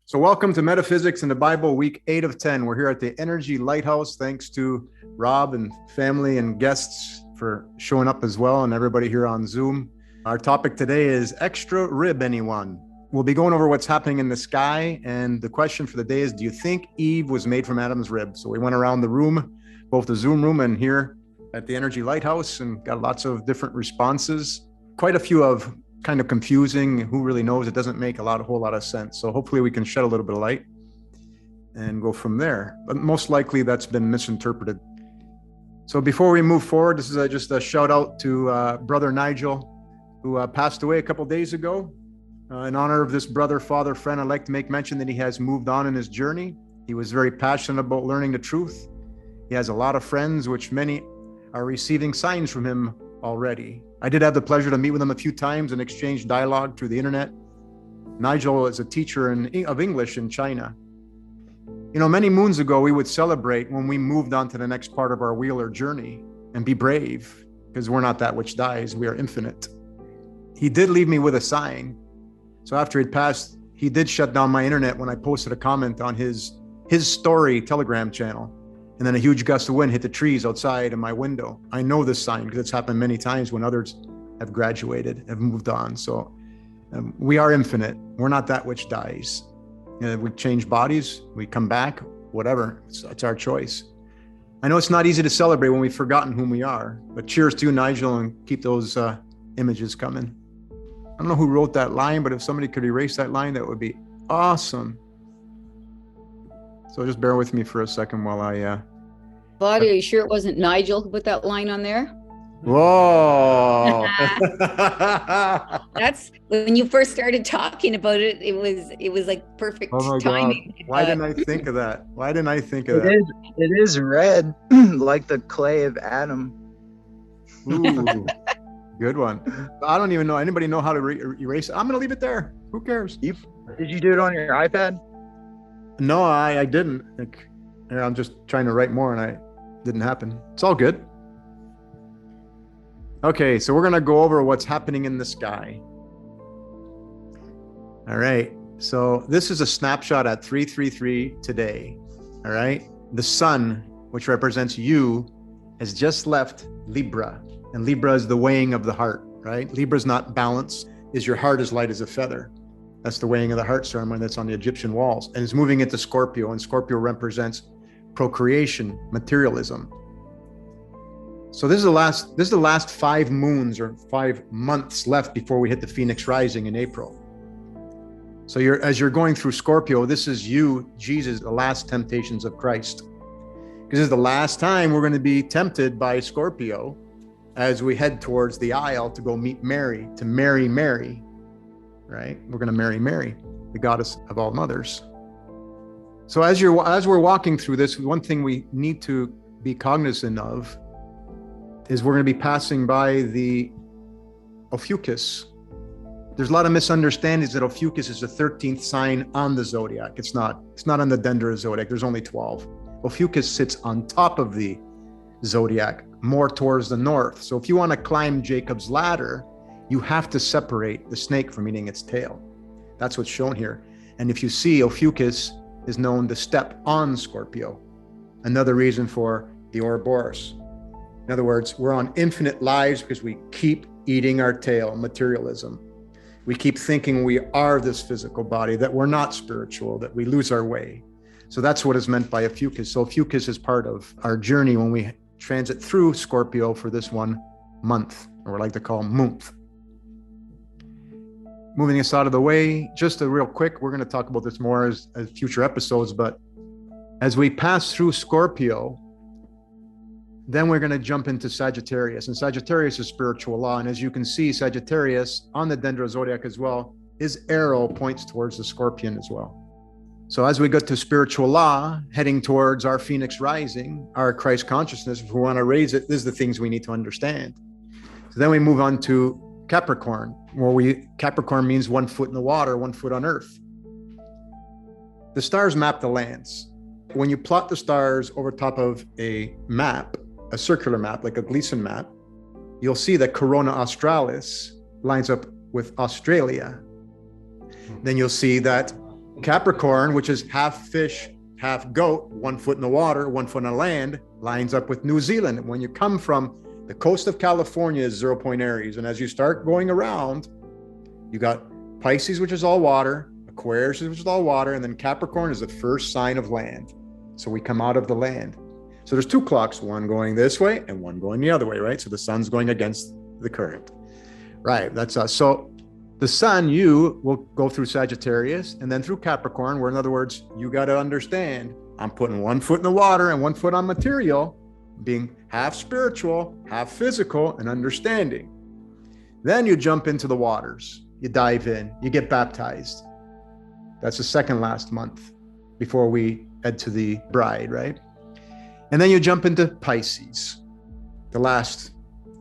So welcome to Metaphysics in the Bible, week 8 of 10. We're here at the Energy Lighthouse. Thanks to Rob and family and guests for showing up as well, and everybody here on Zoom. Our topic today is extra rib, anyone? We'll be going over what's happening in the sky, and the question for the day is, do you think Eve was made from Adam's rib? So we went around the room, both the Zoom room and here at the Energy Lighthouse, and got lots of different responses. Quite a few of kind of confusing. Who really knows? It doesn't make a whole lot of sense. So hopefully we can shed a little bit of light and go from there. But most likely that's been misinterpreted. So before we move forward, this is just a shout out to brother Nigel, who passed away a couple days ago. In honor of this brother, father, friend, I'd like to make mention that he has moved on in his journey. He was very passionate about learning the truth. He has a lot of friends, which many are receiving signs from him already. I did have the pleasure to meet with him a few times and exchange dialogue through the internet. Nigel is a teacher of English in China. You know, many moons ago, we would celebrate when we moved on to the next part of our wheel or journey and be brave, because we're not that which dies, we are infinite. He did leave me with a sign. So after he'd passed, he did shut down my internet when I posted a comment on his story Telegram channel. And then a huge gust of wind hit the trees outside of my window. I know this sign because it's happened many times when others have graduated, have moved on. So we are infinite. We're not that which dies. We change bodies, we come back, whatever. It's our choice. I know it's not easy to celebrate when we've forgotten whom we are, but cheers to you, Nigel, and keep those images coming. I don't know who wrote that line, but if somebody could erase that line, that would be awesome. So just bear with me for a second while I... Claudia, are you sure it wasn't Nigel who put that line on there? Whoa! That's when you first started talking about it. It was like perfect timing. God. Why didn't I think of that? It is red, like the clay of Adam. Ooh, good one. I don't even know. Anybody know how to erase it? I'm going to leave it there. Who cares? Did you do it on your iPad? No, I didn't. I'm just trying to write more and it didn't happen. It's all good. Okay, so we're going to go over what's happening in the sky. All right, so this is a snapshot at 3:33 today. All right, the sun, which represents you, has just left Libra. And Libra is the weighing of the heart, right? Libra is not balance. Is your heart as light as a feather? That's the weighing of the heart ceremony that's on the Egyptian walls. And it's moving into Scorpio, and Scorpio represents procreation, materialism. So this is the last 5 moons or 5 months left before we hit the Phoenix Rising in April. So as you're going through Scorpio, this is you, Jesus, the last temptations of Christ. Because this is the last time we're going to be tempted by Scorpio as we head towards the aisle to go meet Mary, to marry Mary. Right? We're going to marry Mary, the goddess of all mothers. So as we're walking through this, one thing we need to be cognizant of is we're going to be passing by the Ophiuchus. There's a lot of misunderstandings that Ophiuchus is the 13th sign on the Zodiac. It's not on the Dendra Zodiac. There's only 12. Ophiuchus sits on top of the Zodiac, more towards the north. So if you want to climb Jacob's ladder, you have to separate the snake from eating its tail. That's what's shown here. And if you see, Ophiuchus is known to step on Scorpio. Another reason for the Ouroboros. In other words, we're on infinite lives because we keep eating our tail, materialism. We keep thinking we are this physical body, that we're not spiritual, that we lose our way. So that's what is meant by Ophiuchus. So Ophiuchus is part of our journey when we transit through Scorpio for this 1 month, or we like to call month. Moving us out of the way, just a real quick, we're going to talk about this more as future episodes, but as we pass through Scorpio, then we're going to jump into Sagittarius. And Sagittarius is spiritual law. And as you can see, Sagittarius on the Dendra Zodiac as well, his arrow points towards the Scorpion as well. So as we get to spiritual law, heading towards our Phoenix Rising, our Christ consciousness, if we want to raise it, this is the things we need to understand. So then we move on to Capricorn, where Capricorn means 1 foot in the water, 1 foot on earth. The stars map the lands. When you plot the stars over top of a map, a circular map, like a Gleason map, you'll see that Corona Australis lines up with Australia. Then you'll see that Capricorn, which is half fish, half goat, 1 foot in the water, 1 foot on land, lines up with New Zealand. When you come from the coast of California is 0 point Aries. And as you start going around, you got Pisces, which is all water, Aquarius, which is all water, and then Capricorn is the first sign of land. So we come out of the land. So there's 2 clocks, one going this way and one going the other way, right? So the sun's going against the current. Right, that's us. So the sun, you will go through Sagittarius and then through Capricorn, where in other words, you got to understand, I'm putting 1 foot in the water and 1 foot on material, being half spiritual, half physical and understanding. Then you jump into the waters, you dive in, you get baptized. That's the second last month before we head to the bride, right? And then you jump into Pisces, the last.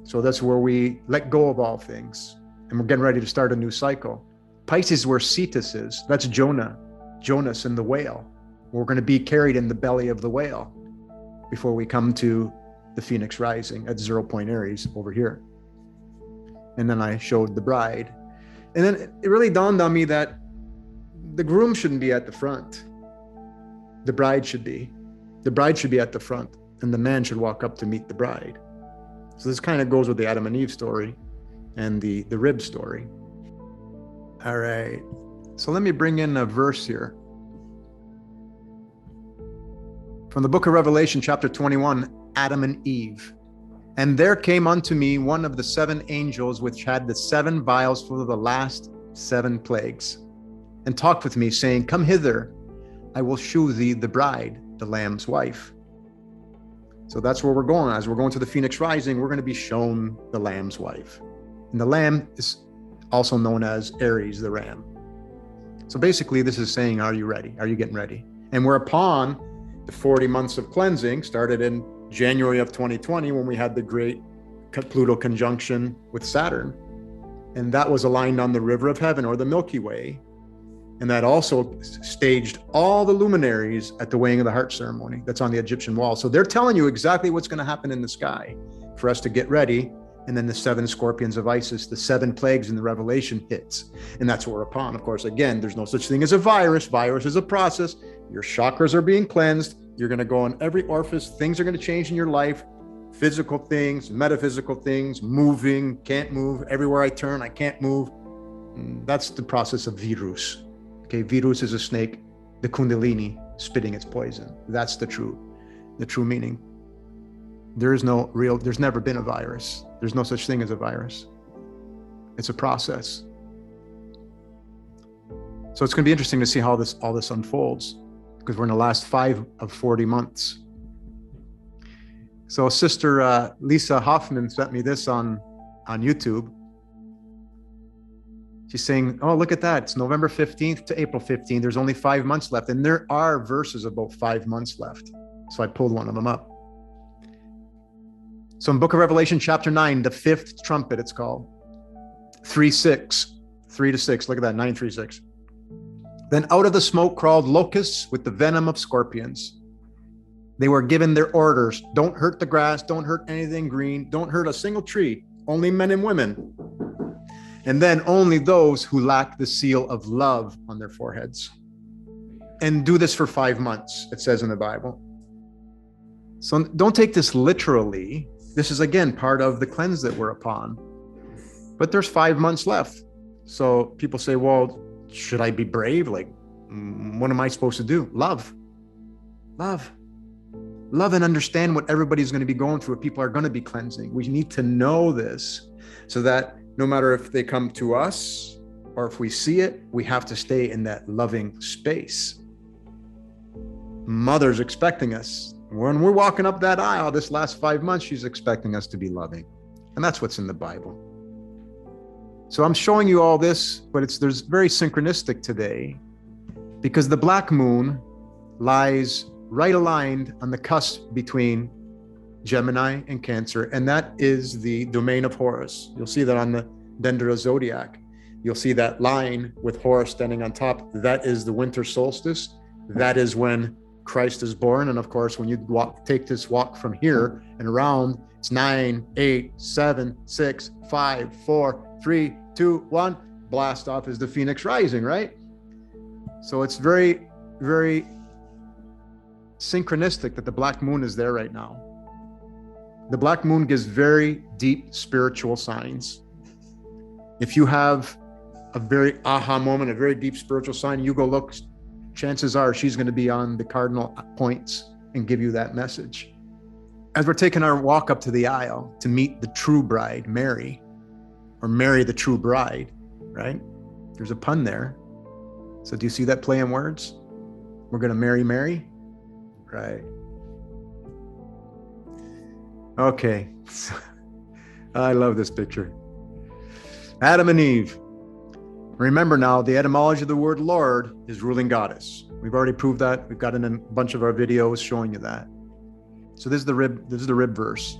So that's where we let go of all things. And we're getting ready to start a new cycle. Pisces is where Cetus is. That's Jonas and the whale. We're going to be carried in the belly of the whale before we come to the Phoenix rising at 0 point Aries over here. And then I showed the bride. And then it really dawned on me that the groom shouldn't be at the front. The bride should be. The bride should be at the front, and the man should walk up to meet the bride. So this kind of goes with the Adam and Eve story and the rib story. All right. So let me bring in a verse here. From the book of Revelation, chapter 21, Adam and Eve. And there came unto me one of the 7 angels which had the 7 vials full of the last 7 plagues, and talked with me, saying, Come hither, I will shew thee the bride, the Lamb's wife. So that's where we're going. As we're going to the Phoenix rising, we're going to be shown the Lamb's wife. And the Lamb is also known as Aries, the ram. So basically, this is saying, are you ready? Are you getting ready? And we're upon the 40 months of cleansing, started in January of 2020, when we had the great Pluto conjunction with Saturn. And that was aligned on the river of heaven, or the Milky Way. And that also staged all the luminaries at the weighing of the heart ceremony that's on the Egyptian wall. So they're telling you exactly what's going to happen in the sky for us to get ready. And then the 7 scorpions of Isis, the 7 plagues in the Revelation hits. And that's what we're upon. Of course, again, there's no such thing as a virus. Virus is a process. Your chakras are being cleansed. You're going to go on every orifice. Things are going to change in your life. Physical things, metaphysical things, moving, can't move. Everywhere I turn, I can't move. That's the process of virus. Okay, virus is a snake, the kundalini spitting its poison. That's the true meaning. There's never been a virus. There's no such thing as a virus. It's a process. So it's going to be interesting to see how all this unfolds, because we're in the last 5 of 40 months. So Sister Lisa Hoffman sent me this on YouTube. She's saying, oh, look at that. It's November 15th to April 15th. There's only 5 months left. And there are verses about 5 months left. So I pulled one of them up. So in Book of Revelation, chapter 9, the 5th trumpet, it's called. 3:6, 3 to 6. Look at that, 9:3:6. Then out of the smoke crawled locusts with the venom of scorpions. They were given their orders. Don't hurt the grass. Don't hurt anything green. Don't hurt a single tree. Only men and women. And then only those who lack the seal of love on their foreheads. And do this for 5 months, it says in the Bible. So don't take this literally. This is, again, part of the cleanse that we're upon. But there's 5 months left. So people say, well, should I be brave? Like, what am I supposed to do? Love. Love and understand what everybody's going to be going through, what people are going to be cleansing. We need to know this so that no matter if they come to us or if we see it, we have to stay in that loving space. Mother's expecting us. When we're walking up that aisle this last 5 months, she's expecting us to be loving. And that's what's in the Bible. So I'm showing you all this, but there's very synchronistic today, because the black moon lies right aligned on the cusp between Gemini and Cancer, and that is the domain of Horus. You'll see that on the Dendera Zodiac. You'll see that line with Horus standing on top. That is the winter solstice. That is when Christ is born. And of course, when you take this walk from here and around, it's 9, 8, 7, 6, 5, 4, 3, 2, 1. Blast off is the Phoenix rising, right? So it's very, very synchronistic that the black moon is there right now. The black moon gives very deep spiritual signs. If you have a very aha moment, a very deep spiritual sign, you go look, chances are she's going to be on the cardinal points and give you that message. As we're taking our walk up to the aisle to meet the true bride, Mary, or Mary the true bride, right? There's a pun there. So do you see that play on words? We're going to marry Mary, right? Okay. I love this picture. Adam and Eve. Remember now, the etymology of the word Lord is ruling goddess. We've already proved that. We've got in a bunch of our videos showing you that. So this is the rib verse,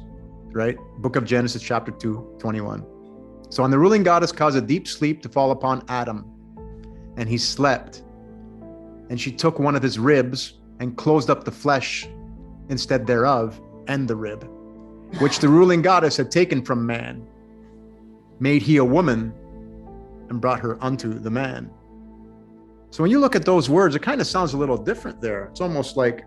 right? Book of Genesis, chapter 2, 21. So, and the ruling goddess caused a deep sleep to fall upon Adam, and he slept. And she took one of his ribs and closed up the flesh instead thereof, and the rib, which the ruling goddess had taken from man, made he a woman, and brought her unto the man. So when you look at those words, it kind of sounds a little different there. It's almost like,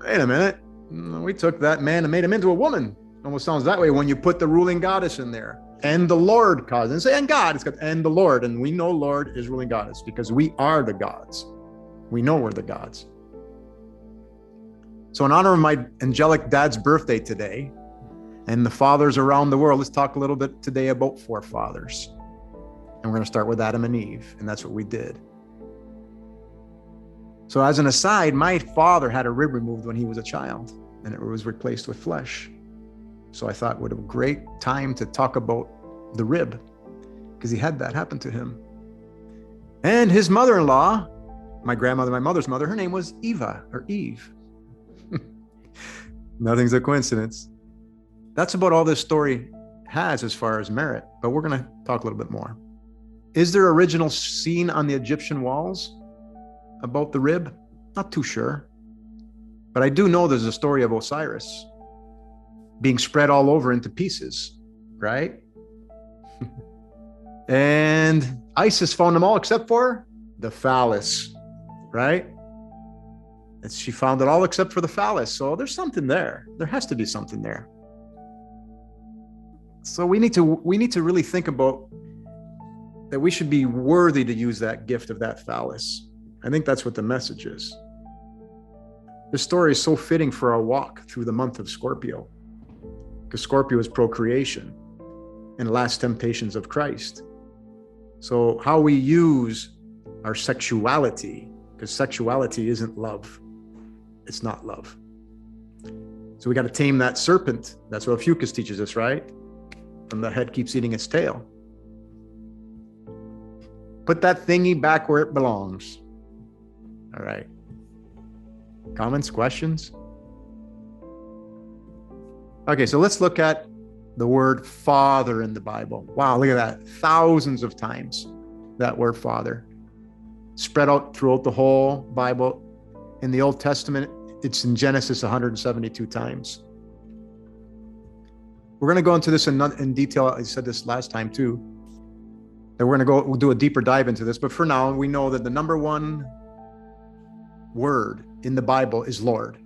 wait a minute, we took that man and made him into a woman. Almost sounds that way when you put the ruling goddess in there. And the Lord caused, and say, and God, it's got, and the Lord. And we know Lord is ruling goddess because we are the gods. We know we're the gods. So in honor of my angelic dad's birthday today, and the fathers around the world, let's talk a little bit today about forefathers. And we're going to start with Adam and Eve, and that's what we did. So as an aside, my father had a rib removed when he was a child, and it was replaced with flesh. So I thought, what a great time to talk about the rib, because he had that happen to him. And his mother-in-law, my grandmother, my mother's mother, her name was Eva, or Eve. Nothing's a coincidence. That's about all this story has as far as merit, but we're going to talk a little bit more. Is there original scene on the Egyptian walls about the rib? Not too sure. But I do know there's a story of Osiris being spread all over into pieces, right? And Isis found them all except for the phallus, right? And she found it all except for the phallus. So there's something there. There has to be something there. So we need to really think about that we should be worthy to use that gift of that phallus. I think that's what the message is. This story is so fitting for our walk through the month of Scorpio, because Scorpio is procreation and last temptations of Christ. So how we use our sexuality, because sexuality isn't love. It's not love. So we got to tame that serpent. That's what Fucus teaches us, right? From the head keeps eating its tail. Put that thingy back where it belongs. All right. Comments, questions? Okay, so let's look at the word father in the Bible. Wow, look at that. Thousands of times that word father. Spread out throughout the whole Bible. In the Old Testament, it's in Genesis 172 times. We're going to go into this in detail. I said this last time too. That we'll do a deeper dive into this. But for now, we know that the number one word in the Bible is Lord,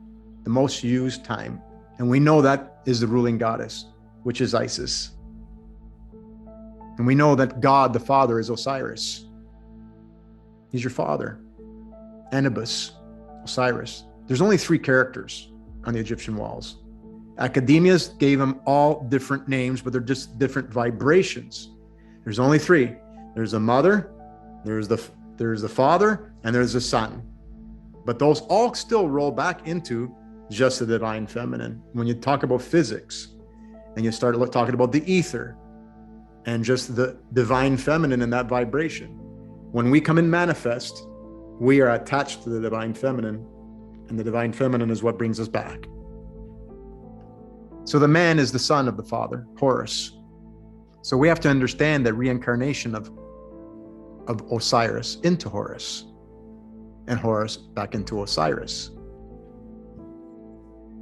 the most used time. And we know that is the ruling goddess, which is Isis. And we know that God, the Father, is Osiris. He's your father. Anubis, Osiris. There's only 3 characters on the Egyptian walls. Academias gave them all different names, but they're just different vibrations. There's only 3. There's a mother, there's the father, and there's the son. But those all still roll back into just the divine feminine. When you talk about physics and you start talking about the ether and just the divine feminine and that vibration, when we come in manifest, we are attached to the divine feminine, and the divine feminine is what brings us back. So the man is the son of the father, Horus. So we have to understand the reincarnation of Osiris into Horus, and Horus back into Osiris.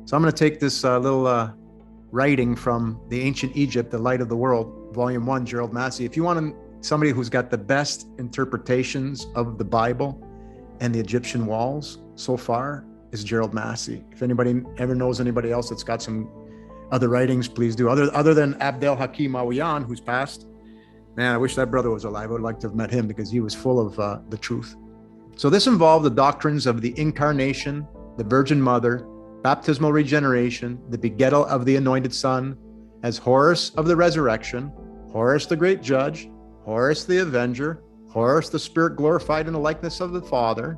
So I'm going to take this little writing from the Ancient Egypt, The Light of the World, Volume 1, Gerald Massey. If you want somebody who's got the best interpretations of the Bible and the Egyptian walls so far is Gerald Massey. If anybody ever knows anybody else that's got some other writings, please do. Other than Abdel Hakim Awyan, who's passed. Man, I wish that brother was alive. I would like to have met him because he was full of the truth. So this involved the doctrines of the incarnation, the Virgin Mother, baptismal regeneration, the begettal of the anointed Son, as Horus of the resurrection, Horus the great judge, Horus the avenger, Horus the spirit glorified in the likeness of the Father.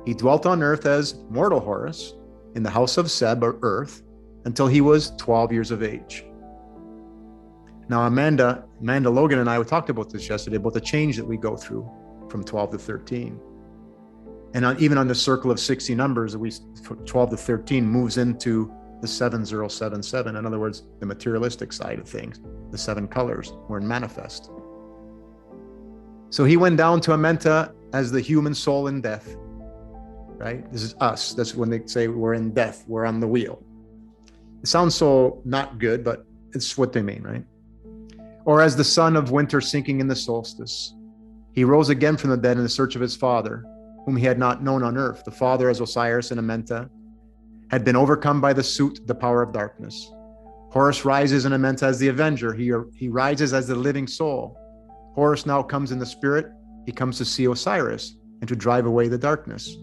He dwelt on earth as mortal Horus in the house of Seb, or earth, until he was 12 years of age. Now, Amanda Logan and I talked about this yesterday, about the change that we go through from 12 to 13. And even on the circle of 60 numbers, 12 to 13 moves into the 7077. In other words, the materialistic side of things, the 7 colors were in manifest. So he went down to Amenta as the human soul in death, right? This is us. That's when they say we're in death, we're on the wheel. It sounds so not good, but it's what they mean, right? Or as the son of winter sinking in the solstice. He rose again from the dead in the search of his father, whom he had not known on earth. The father, as Osiris and Amenta, had been overcome by the suit, the power of darkness. Horus rises in Amenta as the avenger. He rises as the living soul. Horus now comes in the spirit. He comes to see Osiris and to drive away the darkness.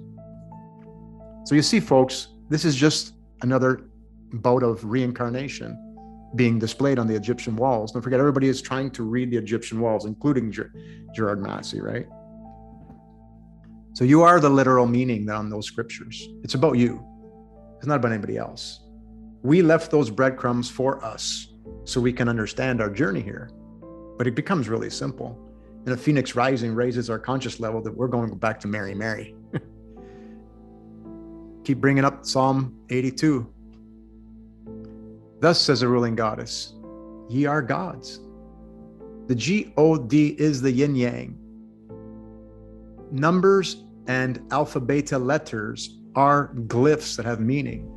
So you see, folks, this is just another bout of reincarnation being displayed on the Egyptian walls. Don't forget, everybody is trying to read the Egyptian walls, including Gerard Massey, right? So you are the literal meaning on those scriptures. It's about you. It's not about anybody else. We left those breadcrumbs for us so we can understand our journey here. But it becomes really simple. And a phoenix rising raises our conscious level that we're going back to Mary, Mary. Keep bringing up Psalm 82. Thus says a ruling goddess, ye are gods. The G-O-D is the yin yang. Numbers and alpha beta letters are glyphs that have meaning.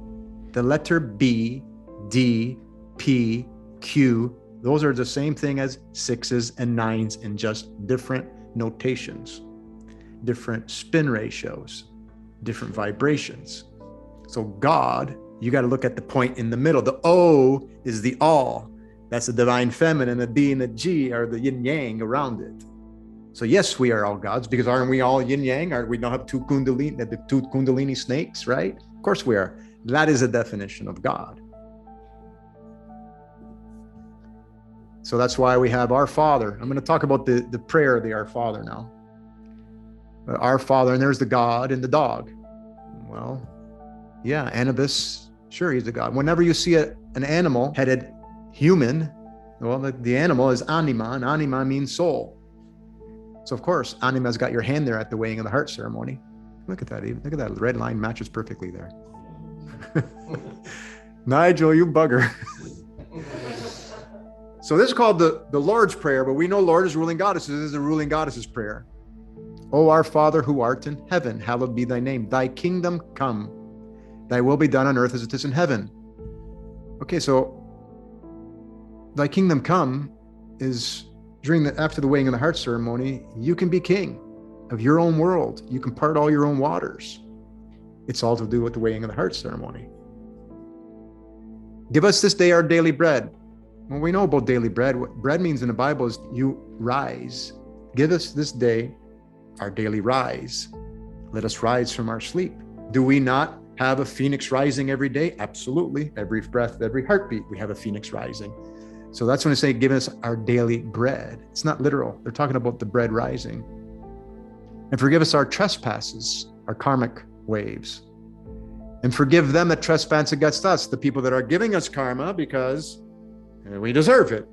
The letter B, D, P, Q, those are the same thing as 6s and 9s in just different notations, different spin ratios, different vibrations. So God, you got to look at the point in the middle. The O is the all. That's the divine feminine. The D and the G are the yin yang around it. So yes, we are all gods, because aren't we all yin yang? We don't have two kundalini snakes, right? Of course we are. That is a definition of God. So that's why we have Our Father. I'm going to talk about the prayer of the Our Father now. Our Father, and there's the God and the dog. Well, yeah, Anubis, sure, he's a god. Whenever you see an animal-headed human, well, the animal is anima, and anima means soul. So, of course, anima's got your hand there at the weighing of the heart ceremony. Look at that, look at that red line, matches perfectly there. Nigel, you bugger. So this is called the Lord's Prayer, but we know Lord is ruling goddesses. This is the ruling goddess's prayer. O our Father who art in heaven, hallowed be thy name. Thy kingdom come. Thy will be done on earth as it is in heaven. Okay, so thy kingdom come is after the weighing of the heart ceremony, you can be king of your own world. You can part all your own waters. It's all to do with the weighing of the heart ceremony. Give us this day our daily bread. Well, we know about daily bread. What bread means in the Bible is you rise. Give us this day our daily rise. Let us rise from our sleep. Do we not have a phoenix rising every day? Absolutely. Every breath, every heartbeat, we have a phoenix rising. So that's when they say, give us our daily bread. It's not literal. They're talking about the bread rising. And forgive us our trespasses, our karmic waves. And forgive them that trespass against us, the people that are giving us karma, because we deserve it.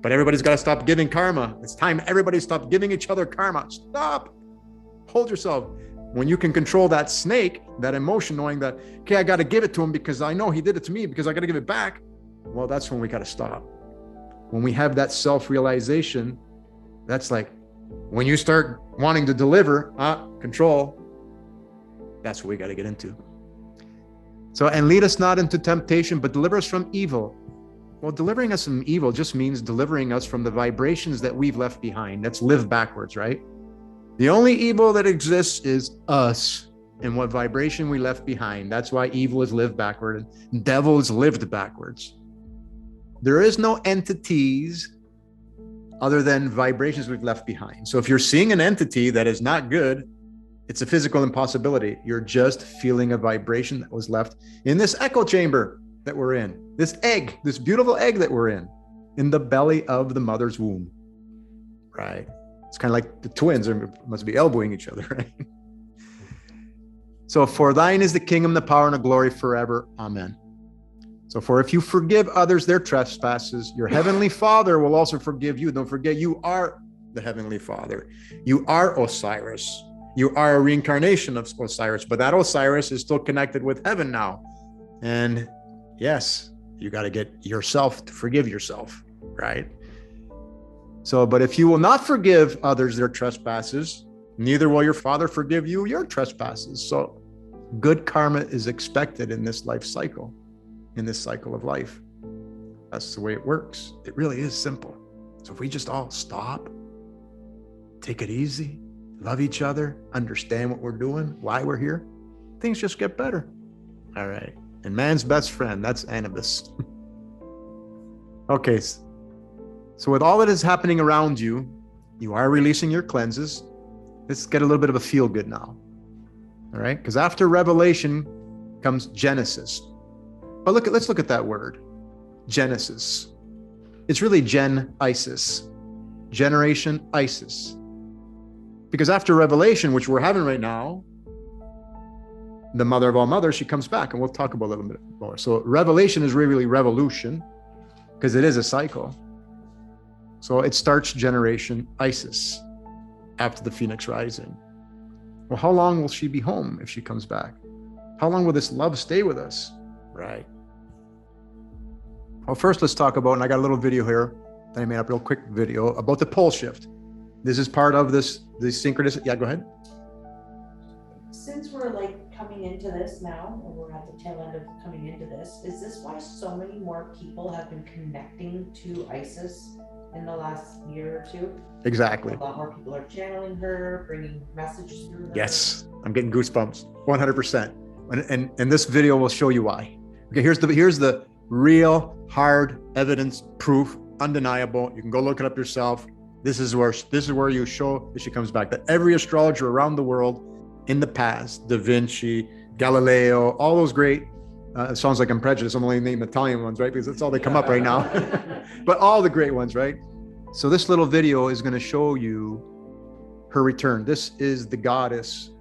But everybody's got to stop giving karma. It's time everybody stop giving each other karma. Stop. Hold yourself. When you can control that snake, that emotion, knowing that, okay, I got to give it to him because I know he did it to me because I got to give it back. Well, that's when we got to stop. When we have that self-realization, that's like when you start wanting to deliver, control, that's what we got to get into. So, and lead us not into temptation, but deliver us from evil. Well, delivering us from evil just means delivering us from the vibrations that we've left behind. That's live backwards, right? The only evil that exists is us and what vibration we left behind. That's why evil is lived backward and devil is lived backwards. There is no entities other than vibrations we've left behind. So if you're seeing an entity that is not good, it's a physical impossibility. You're just feeling a vibration that was left in this echo chamber that we're in, this egg, this beautiful egg that we're in the belly of the mother's womb, right? It's kind of like the twins must be elbowing each other, right? So for thine is the kingdom, the power, and the glory forever. Amen. So for if you forgive others their trespasses, your heavenly Father will also forgive you. Don't forget, you are the heavenly Father. You are Osiris. You are a reincarnation of Osiris, but that Osiris is still connected with heaven now. And yes, you got to get yourself to forgive yourself, right? So, but if you will not forgive others their trespasses, neither will your Father forgive you your trespasses. So good karma is expected in this life cycle, in this cycle of life. That's the way it works. It really is simple. So if we just all stop, take it easy, love each other, understand what we're doing, why we're here, things just get better. All right. And man's best friend, that's Anubis. Okay. So with all that is happening around you, you are releasing your cleanses. Let's get a little bit of a feel good now. All right. Because after Revelation comes Genesis. But let's look at that word, Genesis. It's really Gen-Isis, Generation Isis. Because after Revelation, which we're having right now, the mother of all mothers, she comes back, and we'll talk about a little bit more. So Revelation is really revolution, because it is a cycle. So it starts Generation Isis after the Phoenix Rising. Well, how long will she be home if she comes back? How long will this love stay with us? Right. Well, first let's talk about, and I got a little video here that I made up, a real quick video about the pole shift. This is part of the synchronicity. Yeah, go ahead. Since we're like coming into this now, or we're at the tail end of coming into this, is this why so many more people have been connecting to Isis in the last year or two? Exactly. A lot more people are channeling her, bringing messages through her. Yes, I'm getting goosebumps, 100%. And this video will show you why. Okay, here's the real hard evidence, proof, undeniable. You can go look it up yourself. This is where you show that she comes back. That every astrologer around the world in the past, Da Vinci, Galileo, all those great, it sounds like I'm prejudiced, I'm only naming Italian ones, right? Because that's all they come up right now. But all the great ones, right? So this little video is going to show you her return. This is the goddess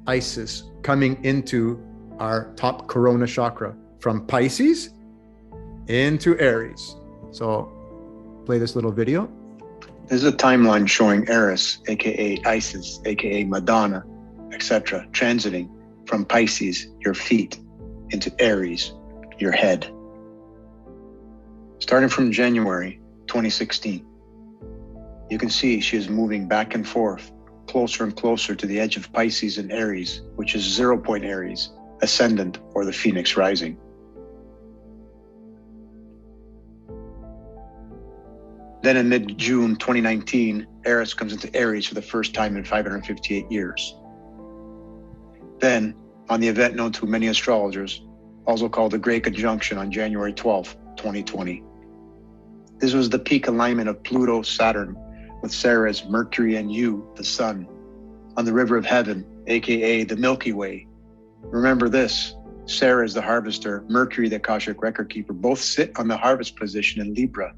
Isis coming into our top corona chakra from Pisces into Aries. So play this little video. This is a timeline showing Eris, aka Isis, aka Madonna, etc., transiting from Pisces, your feet, into Aries, your head. Starting from January 2016, you can see she is moving back and forth, closer and closer to the edge of Pisces and Aries, which is 0 point Aries, ascendant, or the Phoenix Rising. Then in mid-June 2019, Eris comes into Aries for the first time in 558 years. Then, on the event known to many astrologers, also called the Great Conjunction on January 12, 2020. This was the peak alignment of Pluto, Saturn, with Ceres, Mercury, and you, the Sun, on the River of Heaven, aka the Milky Way. Remember this, Ceres, the harvester, Mercury, the Akashic record keeper, both sit on the harvest position in Libra,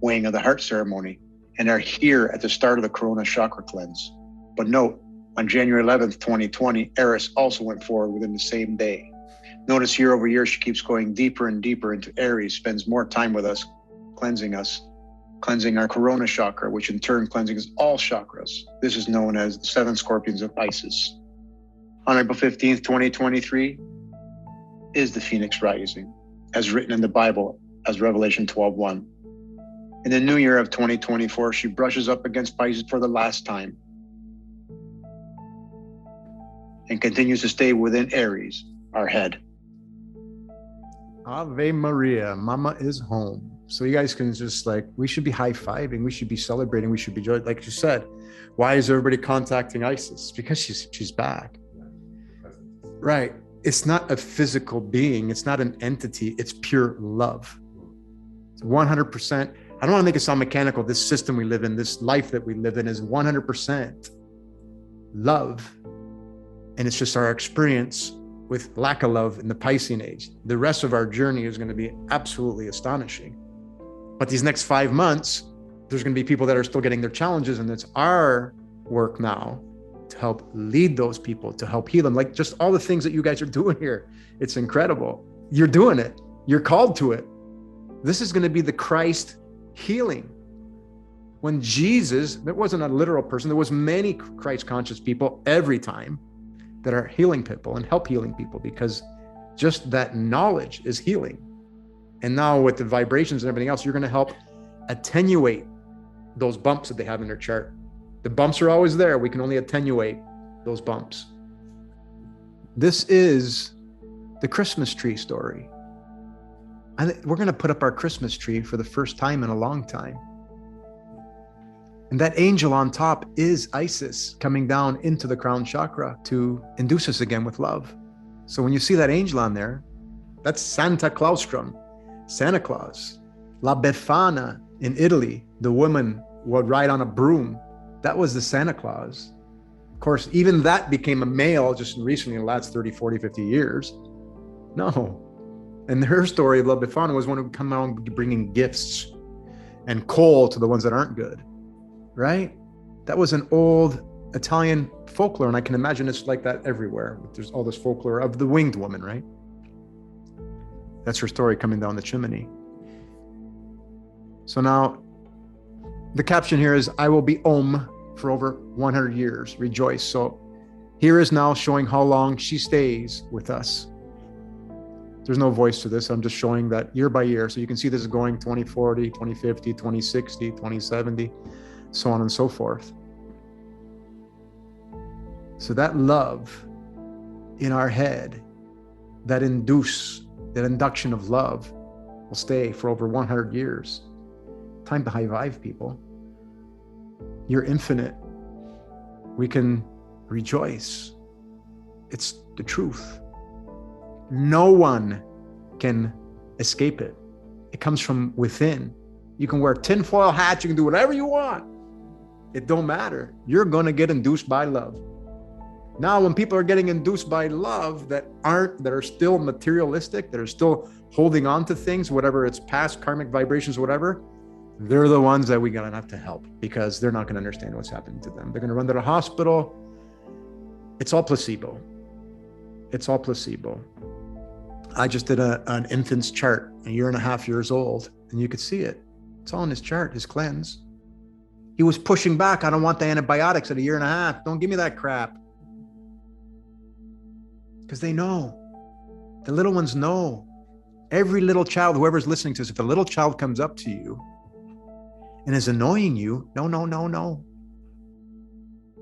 weighing of the heart ceremony, and are here at the start of the Corona chakra cleanse. But note, on January 11th, 2020, Eris also went forward within the same day. Notice year over year, she keeps going deeper and deeper into Aries, spends more time with us, cleansing our Corona chakra, which in turn cleanses all chakras. This is known as the 7 scorpions of Isis. On April 15th, 2023, is the Phoenix Rising, as written in the Bible as Revelation 12:1. In the new year of 2024, she brushes up against Pisces for the last time and continues to stay within Aries, our head. Ave Maria, Mama is home. So you guys can just we should be high-fiving, we should be celebrating, we should be joyful. Like you said, why is everybody contacting Isis? Because she's back. Right. It's not a physical being. It's not an entity. It's pure love. It's 100%. I don't want to make it sound mechanical. This system we live in, this life that we live in is 100% love. And it's just our experience with lack of love in the Piscean age. The rest of our journey is going to be absolutely astonishing. But these next 5 months, there's going to be people that are still getting their challenges. And it's our work now to help lead those people, to help heal them. Like just all the things that you guys are doing here. It's incredible. You're doing it. You're called to it. This is going to be the Christ healing. When Jesus, there wasn't a literal person, there was many Christ conscious people every time that are healing people and help healing people, because just that knowledge is healing. And now with the vibrations and everything else, you're going to help attenuate those bumps that they have in their chart. The bumps are always there. We can only attenuate those bumps. This is the Christmas tree story. And we're going to put up our Christmas tree for the first time in a long time. And that angel on top is Isis coming down into the crown chakra to induce us again with love. So when you see that angel on there, that's Santa Claustrum, Santa Claus. La Befana in Italy, the woman would ride on a broom. That was the Santa Claus. Of course, even that became a male just recently in the last 30, 40, 50 years. No. And her story of La Befana was one who would come out bringing gifts and coal to the ones that aren't good, right? That was an old Italian folklore, and I can imagine it's like that everywhere. There's all this folklore of the winged woman, right? That's her story coming down the chimney. So now the caption here is, I will be Om for over 100 years, rejoice. So here is now showing how long she stays with us. There's no voice to this. I'm just showing that year by year. So you can see this is going 2040, 2050, 2060, 2070, so on and so forth. So that love in our head, that induction of love will stay for over 100 years. Time to high five, people. You're infinite. We can rejoice. It's the truth. No one can escape it. It comes from within. You can wear tinfoil hats. You can do whatever you want. It don't matter. You're going to get induced by love. Now, when people are getting induced by love that are still materialistic, that are still holding on to things, whatever it's past karmic vibrations, whatever, they're the ones that we're going to have to help, because they're not going to understand what's happening to them. They're going to run to the hospital. It's all placebo. It's all placebo. I just did an infant's chart, 1.5 years old, and you could see it. It's all in his chart, his cleanse. He was pushing back. I don't want the antibiotics at 1.5 years. Don't give me that crap. Because they know. The little ones know. Every little child, whoever's listening to this, if a little child comes up to you and is annoying you, no.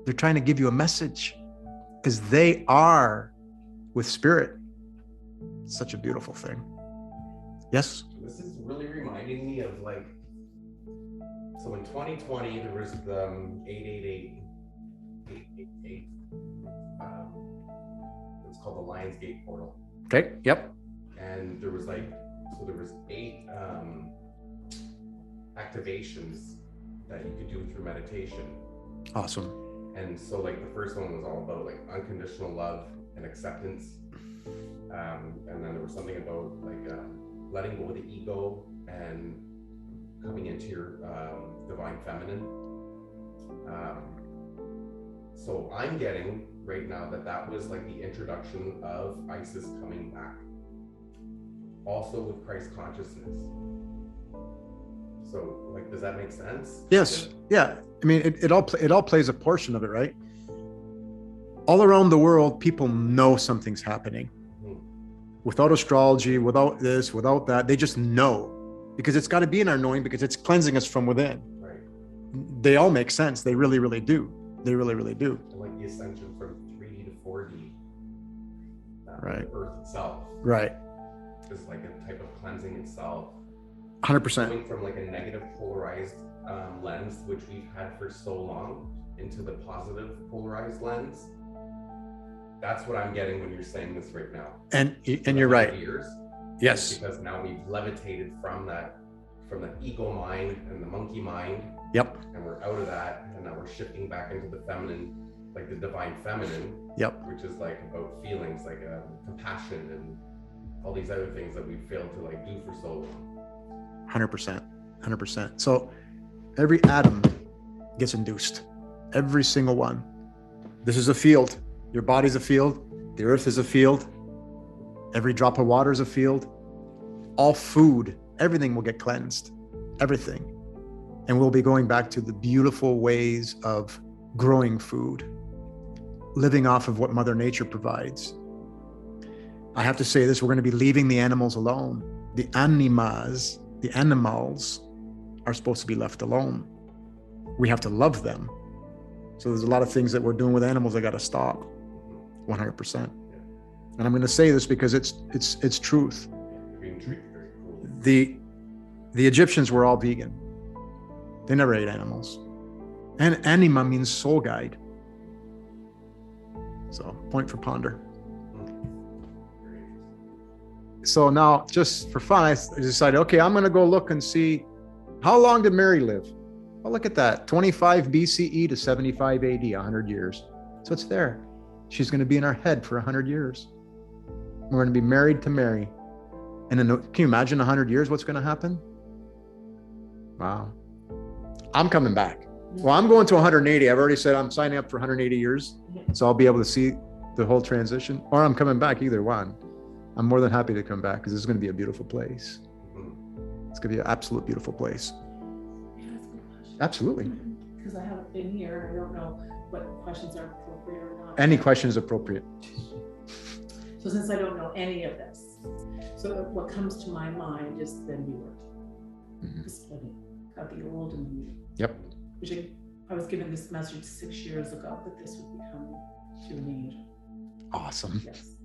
They're trying to give you a message, because they are with spirit. It's such a beautiful thing. Yes? This is really reminding me of so in 2020, there was the 888. It's called the Lionsgate portal. Okay, yep. And there was there was 8 activations that you could do through meditation. Awesome. And so the first one was all about unconditional love and acceptance. And then there was something about letting go of the ego and coming into your divine feminine. So I'm getting right now that was the introduction of Isis coming back. Also with Christ consciousness. So does that make sense? Yes. Yeah. I mean, it all plays a portion of it, right? All around the world, people know something's happening. Without astrology, without this, without that, they just know, because it's got to be in our knowing, because it's cleansing us from within. Right. They all make sense. They really, really do. They really, really do. And the ascension from 3D to 4D. Right. The Earth itself. Right. Is a type of cleansing itself. 100%. Going from like a negative polarized lens, which we've had for so long, into the positive polarized lens. That's what I'm getting when you're saying this right now. And you're right. Years, yes. Because now we've levitated from the ego mind and the monkey mind. Yep. And we're out of that, and now we're shifting back into the feminine, like the divine feminine. Yep. Which is like about feelings, like compassion and all these other things that we've failed to like do for so long. 100%. 100%. So every atom gets induced. Every single one. This is a field. Your body's a field. The earth is a field. Every drop of water is a field. All food, everything will get cleansed. Everything. And we'll be going back to the beautiful ways of growing food, living off of what Mother Nature provides. I have to say this, we're going to be leaving the animals alone. The animals are supposed to be left alone. We have to love them. So there's a lot of things that we're doing with animals that got to stop. 100%. And I'm going to say this because it's truth. The Egyptians were all vegan. They never ate animals. And anima means soul guide. So point for ponder. So now, just for fun, I decided, okay, I'm going to go look and see, how long did Mary live? Well, look at that, 25 BCE to 75 AD, 100 years. So it's there. She's going to be in our head for 100 years. We're going to be married to Mary. And then, can you imagine 100 years, what's going to happen? Wow. I'm coming back. Well, I'm going to 180. I've already said I'm signing up for 180 years. So I'll be able to see the whole transition, or I'm coming back, either one. I'm more than happy to come back because this is going to be a beautiful place. It's going to be an absolute beautiful place. Yeah, that's a good question. Absolutely. Because I haven't been here. I don't know what questions are appropriate or not. Any question is appropriate. So since I don't know any of this, so what comes to my mind is the new earth, the splitting of the old and the new. Yep. Which I was given this message 6 years ago that this would become to an angel. Awesome. Yes.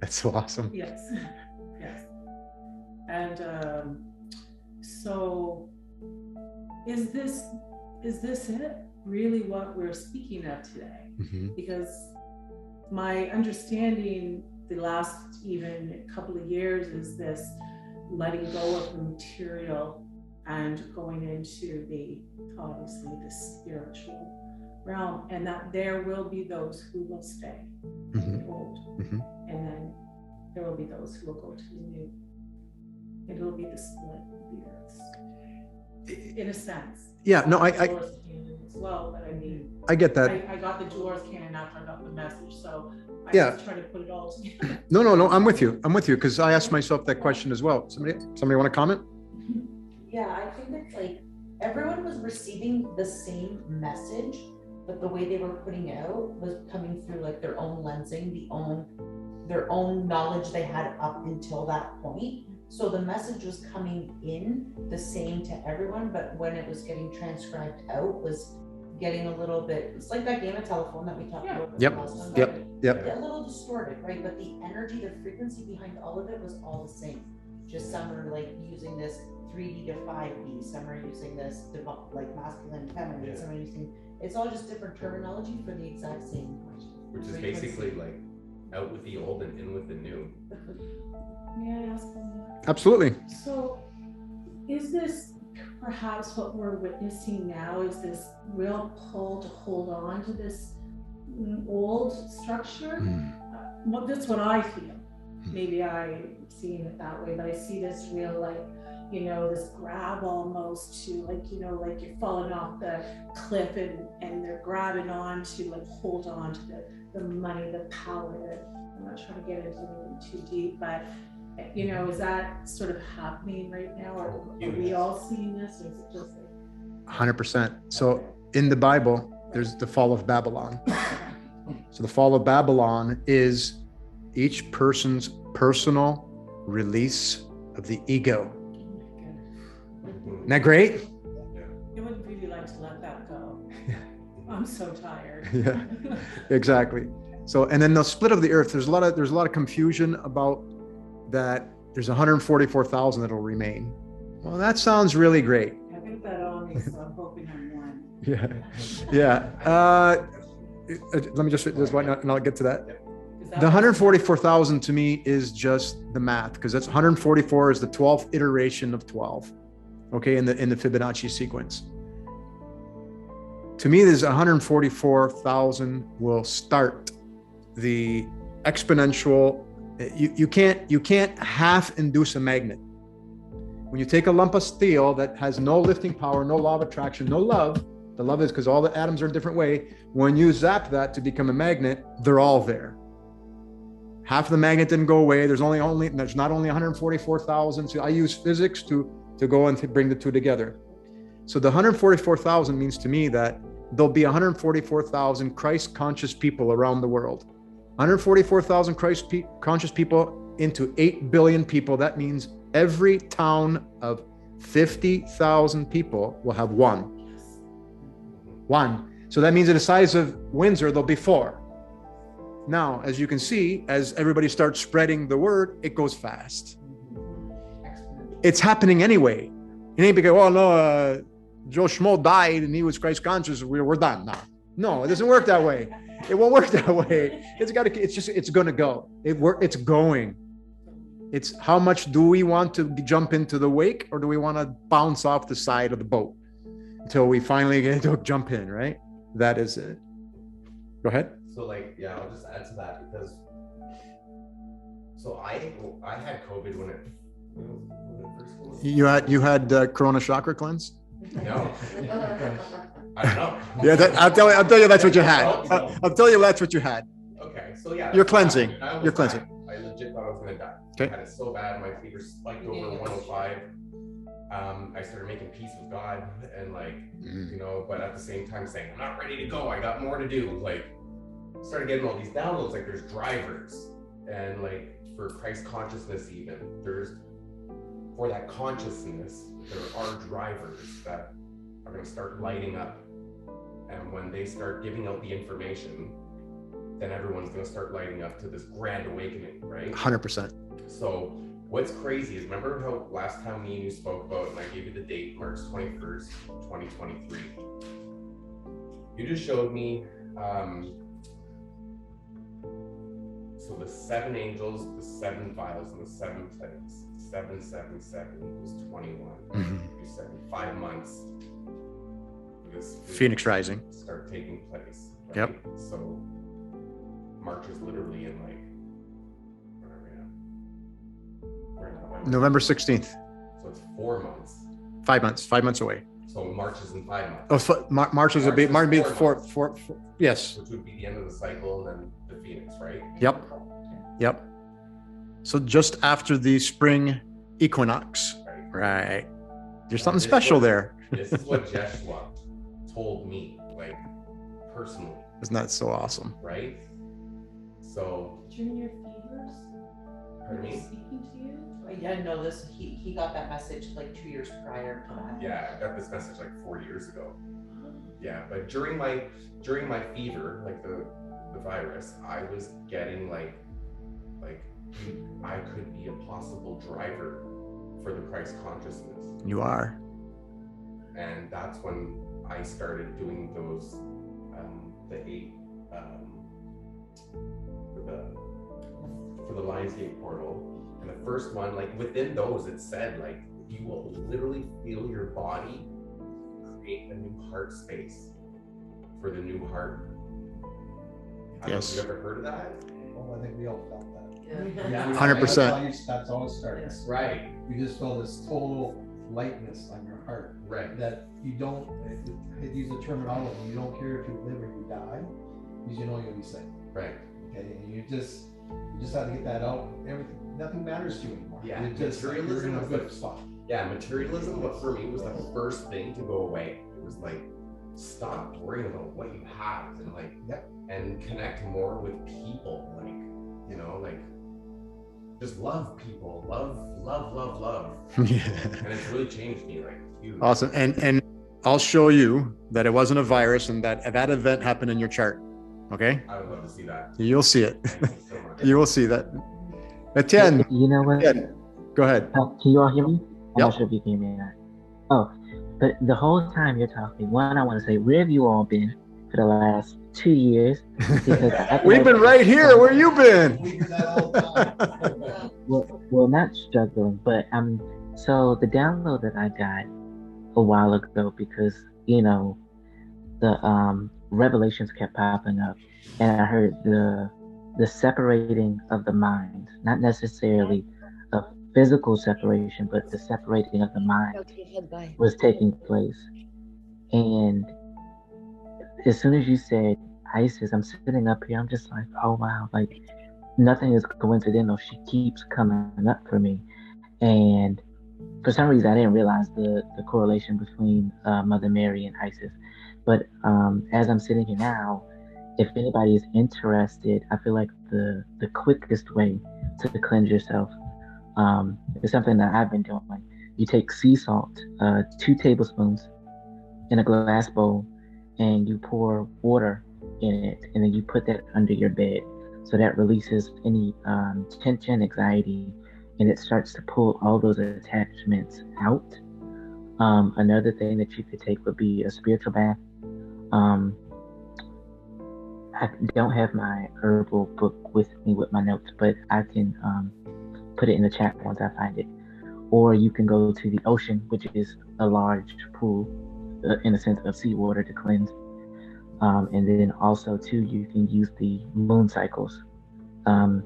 That's so awesome. Yes. Yes. And so is this it? Really what we're speaking of today? Because my understanding the last even couple of years is this letting go of the material and going into the, obviously, the spiritual realm, and that there will be those who will stay in the old, and then there will be those who will go to the new. It will be the split of the earths, in a sense. Yeah, no, I as well, but I mean, I get that. I got the Dolores canon after I got the message, so I Yeah. was trying to put it all together. No, I'm with you because I asked myself that question as well. Somebody want to comment? Yeah, I think it's like everyone was receiving the same message, but the way they were putting out was coming through like their own lensing, their own knowledge they had up until that point. So the message was coming in the same to everyone, but when it was getting transcribed out was getting a little bit, it's like that game of telephone that we talked about. Yep. A little distorted, right? But the energy, the frequency behind all of it was all the same. Just some are like using this 3D to 5D, some are using this like masculine, feminine, some are using, it's all just different terminology for the exact same which is basically like out with the old and in with the new. May I ask one more? Absolutely. So is this perhaps what we're witnessing now, is this real pull to hold on to this old structure? Well, that's what I feel. Maybe I'm seeing it that way, but I see this real, like, you know, this grab almost to, like, you know, like you're falling off the cliff and they're grabbing on to, like, hold on to the money, the power. I'm not trying to get into anything too deep, but, you know, is that sort of happening right now? Or are we all seeing this? Or is it just like 100%. So in the Bible, there's the fall of Babylon. So the fall of Babylon is each person's personal release of the ego. Isn't that great? I would really like to let that go. I'm so tired. Yeah, exactly. So, and then the split of the earth, there's a lot of confusion about that. There's 144,000 that'll remain. Well, that sounds really great. I think that on me, so I'm hoping I'm one. Yeah. Yeah. Let me just one, and I'll get to that. The 144,000 to me is just the math, because that's 144 is the 12th iteration of 12. Okay, in the Fibonacci sequence. To me, there's 144,000 will start the exponential. You can't half induce a magnet. When you take a lump of steel that has no lifting power, no law of attraction, no love, the love is because all the atoms are a different way. When you zap that to become a magnet, they're all there. Half of the magnet didn't go away. There's not only 144,000. So I use physics to go and to bring the two together. So the 144,000 means to me that there'll be 144,000 Christ conscious people around the world. 144,000 Christ conscious people into 8 billion people. That means every town of 50,000 people will have one. So that means in the size of Windsor, there'll be 4. Now, as you can see, as everybody starts spreading the word, it goes fast. It's happening anyway. You ain't because, oh no, Joe Schmo died and he was Christ conscious. We're done now. No, it doesn't work that way. It won't work that way. It's going to go. It's going. It's how much do we want to jump into the wake, or do we want to bounce off the side of the boat until we finally get to jump in, right? That is it. Go ahead. So I'll just add to that, because so I had COVID when it first came. You had Corona chakra cleanse? No. I don't know. Yeah, I'll tell you that's what you had. I'll tell you that's what you had. Okay, so yeah. You're cleansing. You're cleansing. I legit thought I was gonna die. Okay. I had it so bad, my fever spiked over 105. I started making peace with God and but at the same time saying, I'm not ready to go. I got more to do. Started getting all these downloads, there's drivers, and for Christ consciousness, even for that consciousness, there are drivers that are going to start lighting up, and when they start giving out the information, then everyone's going to start lighting up to this grand awakening, right? 100%. So what's crazy is, remember how last time me and you spoke about, and I gave you the date, March 21st, 2023. You just showed me so the 7 angels, the 7 vials, and the 7 plagues. 777 equals 21. You said in 5 months, this Phoenix Rising start taking place. Right? Yep. So March is literally in November 16th. So it's 4 months. 5 months. 5 months away. So March is in 5 months. Oh, March is a bit. March be four. Yes. Which would be the end of the cycle, and then the Phoenix, right? Yep. So just after the spring equinox, right? There's something special there. This is what Joshua told me, personally. Isn't that so awesome? Right? So. During your fevers? Pardon me? Speaking to you? Yeah, no, he got that message 2 years prior to that. Yeah, I got this message 4 years ago. Yeah, but during my fever, the virus, I was getting I could be a possible driver for the Christ consciousness. You are. And that's when I started doing those the 8 for the Lionsgate portal. And the first one, within those, it said you will literally feel your body create a new heart space for the new heart. Yes. Have you ever heard of that? Well, I think we all felt that. Yeah. 100%. That's how it starts. Right. You just feel this total lightness on your heart. Right. That you don't, I use the terminology, you don't care if you live or you die, because you know you'll be safe. Right. Okay, and you just have to get that out. Nothing matters to you anymore. Yeah. You're in a good spot. Yeah, materialism, but for me, was the first thing to go away. It was stop worrying about what you have, and and connect more with people. Just love people, love. Yeah. And it's really changed me, huge. Awesome. And I'll show you that it wasn't a virus, and that event happened in your chart. Okay. I would love to see that. You'll see it. Thank you so much. You will see that. Etienne. You know what? Etienne, go ahead. Can you all hear me? I'm not sure if you can hear me or not. Oh, but the whole time you're talking, one, I want to say, where have you all been for the last 2 years? Because We've been right here. Where you been? We do that all the time. well, not struggling, but so the download that I got a while ago, because the revelations kept popping up, and I heard the separating of the mind, not necessarily a physical separation, but the separating of the mind was taking place. And as soon as you said Isis, I'm sitting up here, I'm just like, oh wow, like nothing is coincidental. She keeps coming up for me. And for some reason, I didn't realize the correlation between Mother Mary and Isis. But as I'm sitting here now, if anybody is interested, I feel like the quickest way to cleanse yourself is something that I've been doing. Like, you take sea salt, 2 tablespoons in a glass bowl, and you pour water in it, and then you put that under your bed. So that releases any tension, anxiety, and it starts to pull all those attachments out. Another thing that you could take would be a spiritual bath. I don't have my herbal book with me with my notes, but I can put it in the chat once I find it. Or you can go to the ocean, which is a large pool, in a sense of seawater to cleanse. And then also too, you can use the moon cycles. I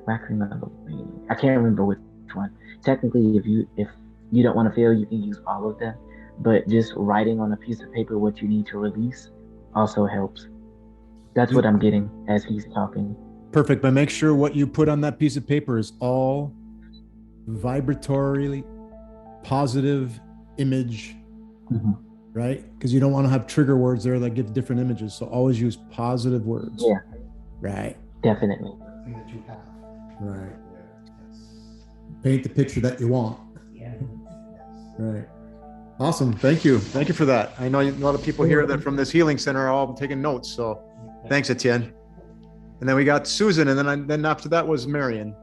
can't remember which one. Technically, if you don't want to feel, you can use all of them. But just writing on a piece of paper what you need to release also helps. That's what I'm getting as he's talking. Perfect. But make sure what you put on that piece of paper is all vibratorily positive image, right? Because you don't want to have trigger words there that give different images. So always use positive words. Yeah. Right. Definitely. Thing that you have. Right. Paint the picture that you want. Yeah. Right. Awesome. Thank you. Thank you for that. I know a lot of people here that from this healing center are all taking notes. So thanks, Etienne. And then we got Susan, and then after that was Marion.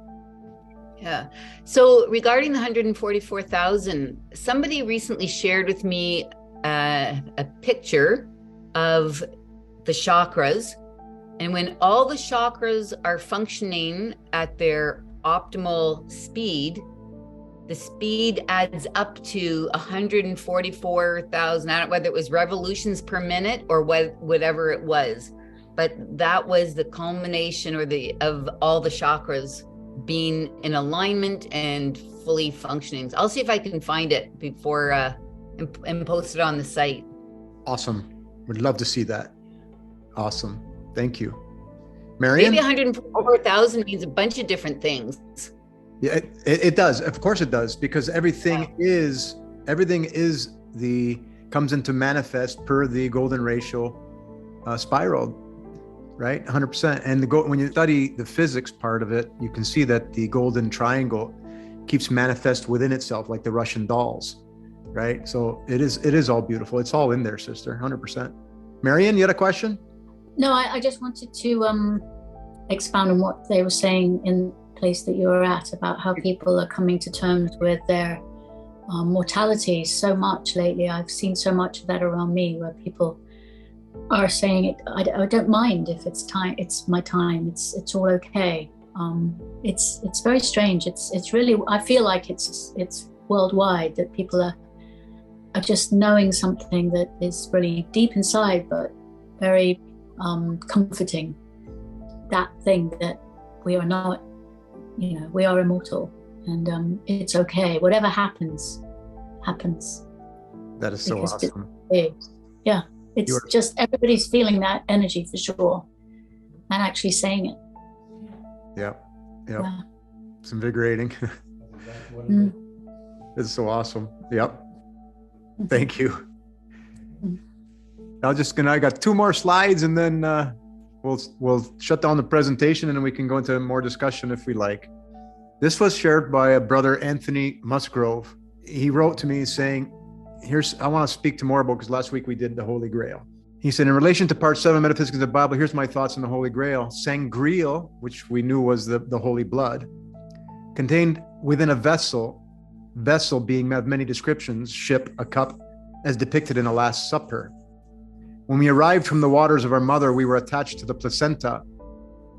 Yeah. So regarding the 144,000, somebody recently shared with me a picture of the chakras. And when all the chakras are functioning at their optimal speed, the speed adds up to 144,000. I don't know whether it was revolutions per minute or whatever it was, but that was the culmination of all the chakras being in alignment and fully functioning. I'll see if I can find it before and post it on the site. Awesome. Would love to see that. Awesome. Thank you. Marion? Maybe 144,000 means a bunch of different things. Yeah, it does. Of course it does, because everything comes into manifest per the golden ratio spiral, right? 100%. And when you study the physics part of it, you can see that the golden triangle keeps manifest within itself, like the Russian dolls, right? So it is all beautiful. It's all in there, sister, 100%. Marion, you had a question? No, I just wanted to expound on what they were saying in place that you were at about how people are coming to terms with their mortality so much lately. I've seen so much of that around me, where people are saying, I don't mind if it's time, it's my time, it's all okay. It's very strange. It's really, I feel like it's worldwide, that people are just knowing something that is really deep inside, but very comforting. That thing that we are not, we are immortal, and it's okay. Whatever happens. That is so awesome. Yeah, it's just everybody's feeling that energy for sure, and actually saying it. Yeah. It's invigorating. It's so awesome. Yep. Thank you. I got 2 more slides, and then we'll shut down the presentation, and then we can go into more discussion if we like. This was shared by a brother, Anthony Musgrove. He wrote to me saying, I want to speak to more about, because last week we did the Holy Grail. He said, in relation to part 7 Metaphysics of the Bible, here's my thoughts on the Holy Grail. Sangreal, which we knew was the holy blood, contained within a vessel vessel being of many descriptions, ship, a cup, as depicted in the Last Supper. When we arrived from the waters of our mother, we were attached to the placenta,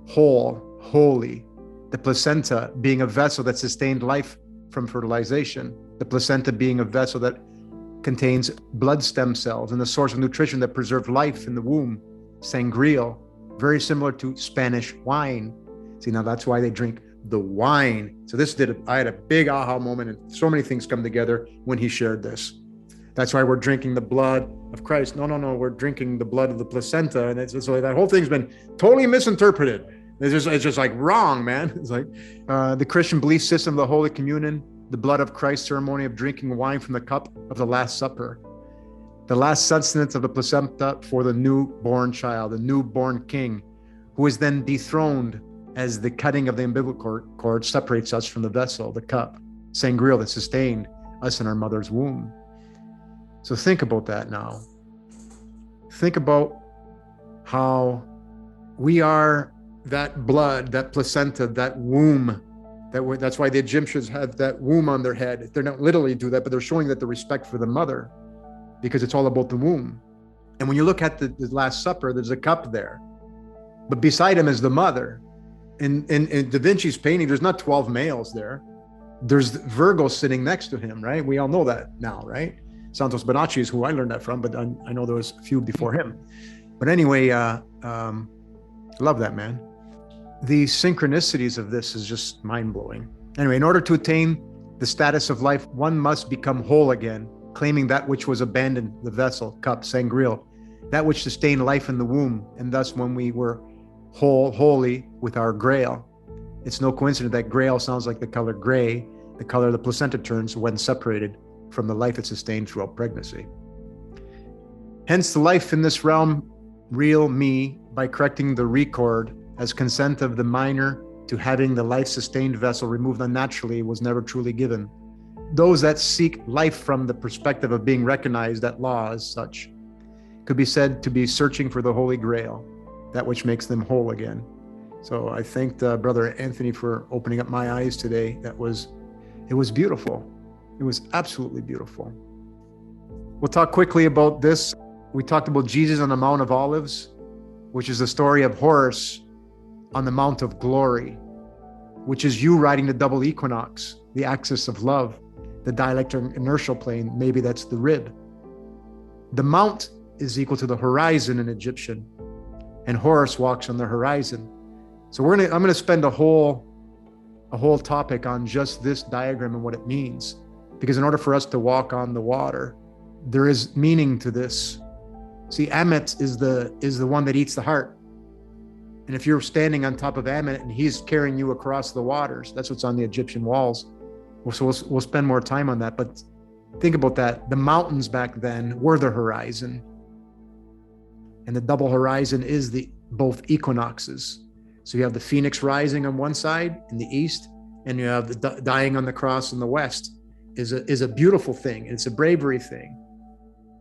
whole, holy. The placenta being a vessel that sustained life from fertilization. The placenta being a vessel that contains blood stem cells and the source of nutrition that preserved life in the womb. Sangreal, very similar to Spanish wine. See, now that's why they drink the wine. So I had a big aha moment, and so many things come together when he shared this. That's why we're drinking the blood of Christ. No, we're drinking the blood of the placenta. And it's like that whole thing's been totally misinterpreted. It's just like wrong, man. It's like the Christian belief system of the Holy Communion, the blood of Christ ceremony of drinking wine from the cup of the Last Supper, the last sustenance of the placenta for the newborn child, the newborn king, who is then dethroned as the cutting of the umbilical cord separates us from the vessel, the cup, sangreal that sustained us in our mother's womb. So think about that now. Think about how we are that blood, that placenta, that womb. That's why the Egyptians had that womb on their head. They're not literally do that, but they're showing that the respect for the mother, because it's all about the womb. And when you look at the Last Supper, there's a cup there, but beside him is the mother. In Da Vinci's painting, there's not 12 males there. There's Virgo sitting next to him, right? We all know that now, right? Santos Bonacci is who I learned that from, but I know there was a few before him. But anyway, love that, man. The synchronicities of this is just mind-blowing. Anyway, in order to attain the status of life, one must become whole again, claiming that which was abandoned, the vessel, cup, sangreal, that which sustained life in the womb. And thus, when we were holy with our grail, it's no coincidence that grail sounds like the color gray, the color the placenta turns when separated from the life it sustained throughout pregnancy. Hence, the life in this realm, real me, by correcting the record as consent of the minor to having the life-sustained vessel removed unnaturally, was never truly given. Those that seek life from the perspective of being recognized at law as such could be said to be searching for the Holy Grail, that which makes them whole again. So I thanked Brother Anthony for opening up my eyes today. It was beautiful. It was absolutely beautiful. We'll talk quickly about this. We talked about Jesus on the Mount of Olives, which is the story of Horus on the Mount of Glory, which is you riding the double equinox, the axis of love, the dialectic inertial plane. Maybe that's the rib. The mount is equal to the horizon in Egyptian, and Horus walks on the horizon. So I'm going to spend a whole topic on just this diagram and what it means, because in order for us to walk on the water, there is meaning to this. See, Ammit is the one that eats the heart. And if you're standing on top of Ammit and he's carrying you across the waters, that's what's on the Egyptian walls. So we'll spend more time on that. But think about that. The mountains back then were the horizon. And the double horizon is both equinoxes. So you have the phoenix rising on one side in the east, and you have the dying on the cross in the west. Is a beautiful thing. It's a bravery thing.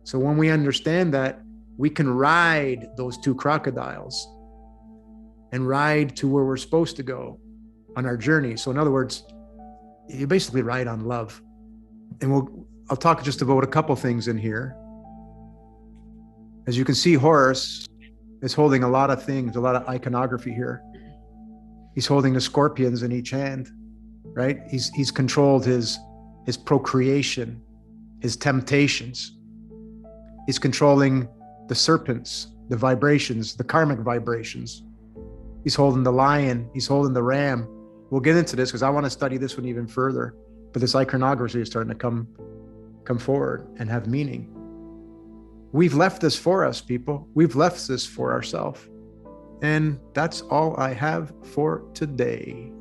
So when we understand that, we can ride those two crocodiles and ride to where we're supposed to go on our journey. So in other words, you basically ride on love. And I'll talk just about a couple things in here. As you can see, Horus is holding a lot of things, a lot of iconography here. He's holding the scorpions in each hand, right? He's controlled his procreation, his temptations. He's controlling the serpents, the vibrations, the karmic vibrations. He's holding the lion, he's holding the ram. We'll get into this because I want to study this one even further. But this iconography is starting to come forward and have meaning. We've left this for us, people. We've left this for ourselves. And that's all I have for today.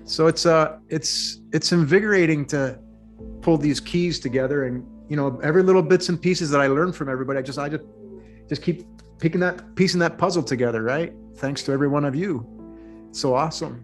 So it's invigorating to pull these keys together, and every little bits and pieces that I learned from everybody, I just keep piecing that puzzle together, right? Thanks to every one of you. It's so awesome.